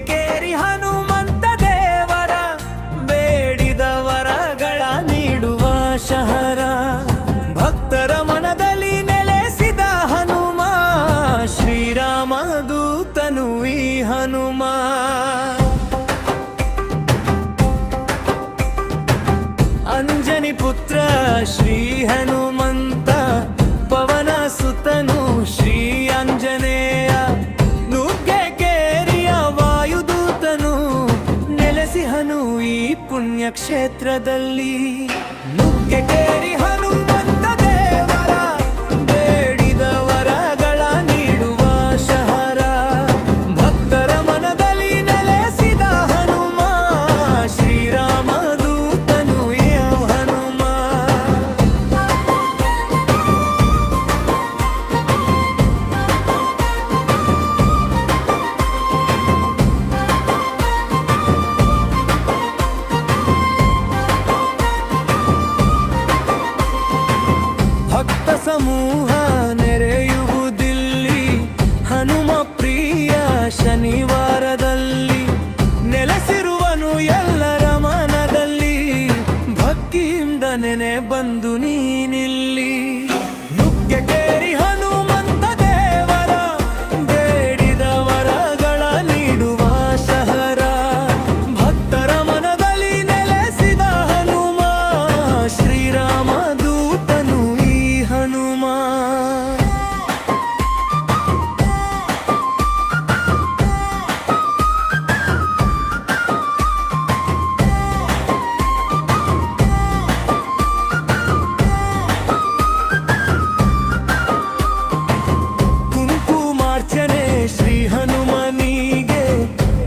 ಕೇರಿ ಹನುಮಂತ ದೇವರ ಬೇಡಿದ ವರಗಳ ನೀಡುವ ಶಹರ. ಭಕ್ತರ ಮನದಲ್ಲಿ ನೆಲೆಸಿದ ಹನುಮ ಶ್ರೀರಾಮ ದೂತನು ಈ ಹನುಮ. ಅಂಜನಿ ಪುತ್ರ ಶ್ರೀ ಹನುಮಂತ ಪವನ ಸುತನು ಶ್ರೀ ಆಂಜನೇಯ. ನುಗ್ಗೆ ಕೇರಿಯ ವಾಯುದೂತನು ನೆಲೆಸಿಹನು ಈ ಪುಣ್ಯ ಕ್ಷೇತ್ರದಲ್ಲಿ. ನುಗ್ಗೆ ಕೇರಿ ಹನುಮಂತ ದೇವರ ಬೇಡಿದ ವರಗಳ ನೀಡುವ ಶಹರ. ಭಕ್ತರ ಮನದಲ್ಲಿ ನೆಲೆಸಿದ ಹನುಮ ಶ್ರೀರಾಮ ದೂತನು ಈ ಹನುಮ. ಭಕ್ತ ಸಮೂಹ ನೆರೆಯುವುದಿಲ್ಲಿ ಹನುಮ ಪ್ರಿಯ ಶನಿವಾರದಲ್ಲಿ. ನೆಲೆಸಿರುವನು ಎಲ್ಲರ ಮನದಲ್ಲಿ ಭಕ್ತಿಯಿಂದ ನೆನೆ ಬಂದು ನೀನಿಲ್ಲಿ. ನುಗ್ಗೆ ಕೇರಿ ಹನುಮಂತ ದೇವರ ಬೇಡಿದ ವರಗಳ ನೀಡುವ ಶಹರ. ಭಕ್ತರ ಮನದಲ್ಲಿ ನೆಲೆಸಿದ ಹನುಮ ಶ್ರೀರಾಮ ದೂತನು ಈ ಹನುಮ. ಕುಂಕುಮಾರ್ಚನೆ ಶ್ರೀ ಹನುಮನಿಗೆ,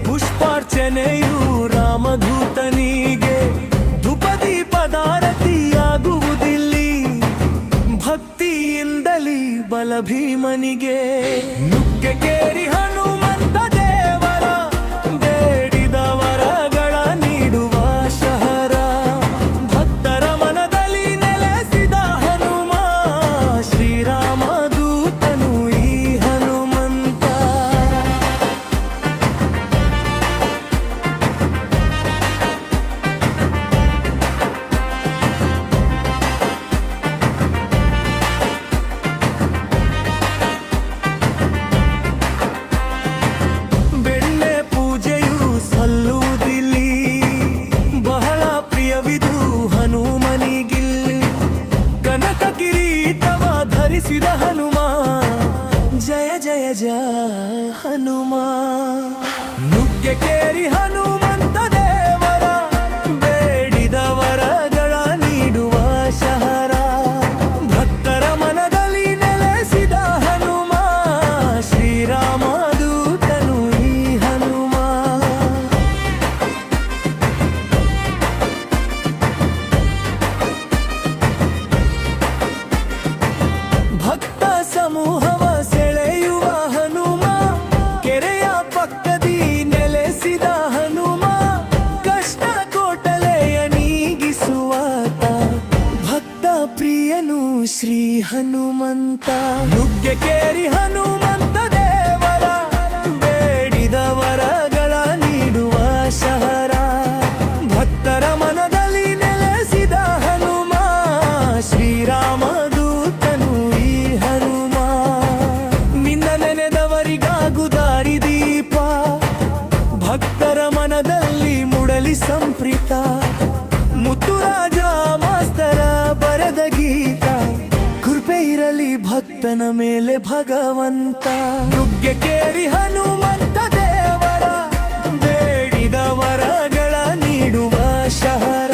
ಪುಷ್ಪಾರ್ಚನೆಯು ರಾಮದೂತನಿಗೆ. ಧೂಪದೀಪದಾರತಿಯಾಗುವುದಿಲ್ಲಿ ಭಕ್ತಿಯಿಂದಲೇ ಬಲ ಭೀಮನಿಗೆ. ನುಗ್ಗೆ ಕೇರಿ ಹನುಮಂತ ದೇವರ ಬೇಡಿದ ವರಗಳ ನೀಡುವ ಶಹರ. ಭಕ್ತರ ಮನದಲ್ಲಿ ನೆಲೆಸಿದ ಹನುಮ ಶ್ರೀರಾಮ ದೂತನು ಈ ಹನುಮಂತ. ಬೆಳ್ಳೆ ಪೂಜೆಯು ಸಲ್ಲುವುದಿಲ್ಲಿ ಬಹಳ ಪ್ರಿಯವಿದು ಹನುಮನಿಗಿಲ್ಲಿ. ಕನಕ ಕಿರೀಟವ ಧರಿಸಿದ ಹನುಮ ಜಯ ಜಯ ಜಯ ಹನುಮ. ನುಗ್ಗೆ ಕೇರಿ ಹನುಮಂತ ದೇವರ ಬೇಡಿದ ವರಗಳ ನೀಡುವ ಶಹರ. ಭಕ್ತರ ಮನದಲ್ಲಿ ನೆಲೆಸಿದ ಹನುಮ ಶ್ರೀರಾಮ ದೂತನು ಈ ಹನುಮ. ಭಕ್ತ ಸಮೂಹವ ಸೆಳೆಯುವ ಹನುಮ, ಕೆರೆಯ ಪಕ್ಕದಿ ನೆಲೆಸಿದ ಹನುಮ. ಕಷ್ಟ ಕೋಟಲೆಯ ನೀಗಿಸುವಾತ ಭಕ್ತ ಪ್ರಿಯನು ಶ್ರೀ ಹನುಮಂತ. ನುಗ್ಗೆ ಕೇರಿ ಹನುಮಂತ ದೇವರ ಬೇಡಿದ ವರಗಳ ನೀಡುವ ಶಹರ. ಭಕ್ತರ ಮನದಲ್ಲಿ ನೆಲೆಸಿದ ಹನುಮ ಶ್ರೀರಾಮ ದೂತನು ಈ ಹನುಮ. ನಿನ್ನ ನೆನೆದವರಿಗಾಗು ದಾರಿದೀಪ, ಭಕ್ತರ ಮನದಲ್ಲಿ ಮುಡಲಿ ಸಂಪ್ರೀತ. ಮುತ್ತುರಾಜ ಮಾಸ್ತರ ಬರೆದ ಗೀತ, ಕೃಪೆ ಇರಲಿ ಭಕ್ತನ ಮೇಲೆ ಭಗವಂತ. ನುಗ್ಗೆ ಕೇರಿ ಹನುಮಂತ ದೇವರ ಬೇಡಿದ ವರಗಳ ನೀಡುವ ಶಹರ.